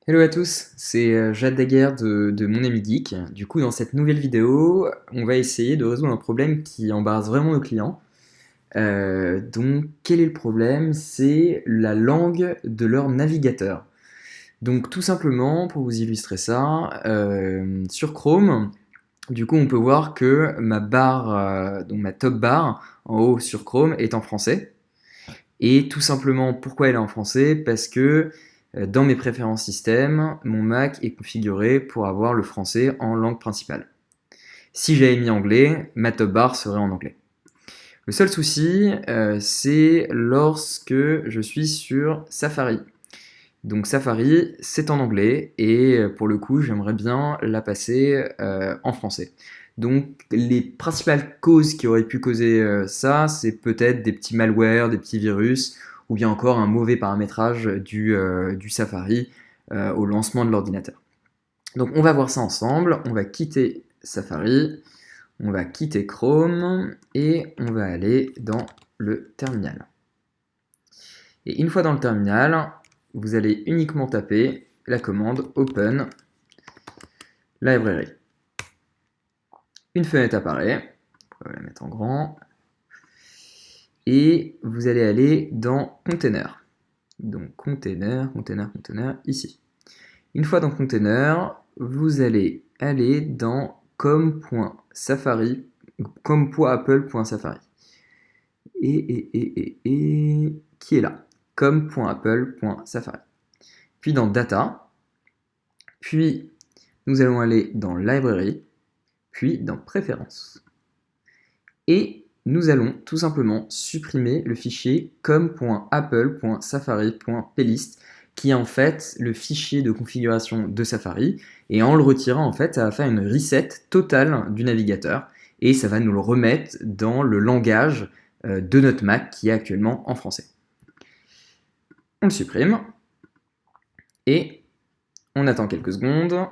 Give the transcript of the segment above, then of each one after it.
Hello à tous, c'est Jade Daguerre de Mon Ami Geek. Du coup, dans cette nouvelle vidéo, on va essayer de résoudre un problème qui embarrasse vraiment nos clients. Donc, quel est le problème? C'est la langue de leur navigateur. Donc, tout simplement, pour vous illustrer ça, sur Chrome, du coup, on peut voir que ma barre, donc ma top bar en haut sur Chrome est en français. Et tout simplement, pourquoi elle est en français? Parce que dans mes préférences système, mon Mac est configuré pour avoir le français en langue principale. Si j'avais mis anglais, ma top bar serait en anglais. Le seul souci, c'est lorsque je suis sur Safari. Donc Safari, c'est en anglais et pour le coup, j'aimerais bien la passer en français. Donc les principales causes qui auraient pu causer ça, c'est peut-être des petits malwares, des petits virus, ou bien encore un mauvais paramétrage du Safari au lancement de l'ordinateur. Donc on va voir ça ensemble, on va quitter Safari, on va quitter Chrome et on va aller dans le terminal. Et une fois dans le terminal, vous allez uniquement taper la commande Open Library. Une fenêtre apparaît, on va la mettre en grand, et vous allez aller dans Container. Donc Container, ici. Une fois dans Container, vous allez aller dans com.safari, com.apple.safari. Et qui est là? com.apple.safari. Puis dans Data, puis nous allons aller dans Library, puis dans Préférences. Et nous allons tout simplement supprimer le fichier com.apple.safari.plist qui est en fait le fichier de configuration de Safari, et en le retirant en fait ça va faire une reset totale du navigateur et ça va nous le remettre dans le langage de notre Mac qui est actuellement en français. On le supprime et on attend quelques secondes,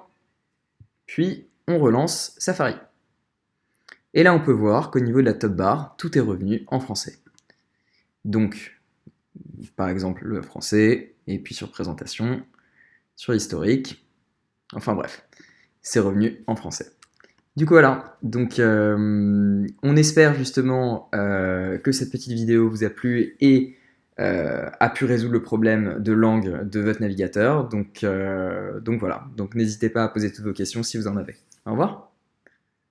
puis on relance Safari. Et là on peut voir qu'au niveau de la top bar, tout est revenu en français. Donc, par exemple le français, et puis sur présentation, sur historique, enfin bref, c'est revenu en français. Du coup voilà, donc on espère justement que cette petite vidéo vous a plu et a pu résoudre le problème de langue de votre navigateur. Donc voilà, donc n'hésitez pas à poser toutes vos questions si vous en avez. Au revoir.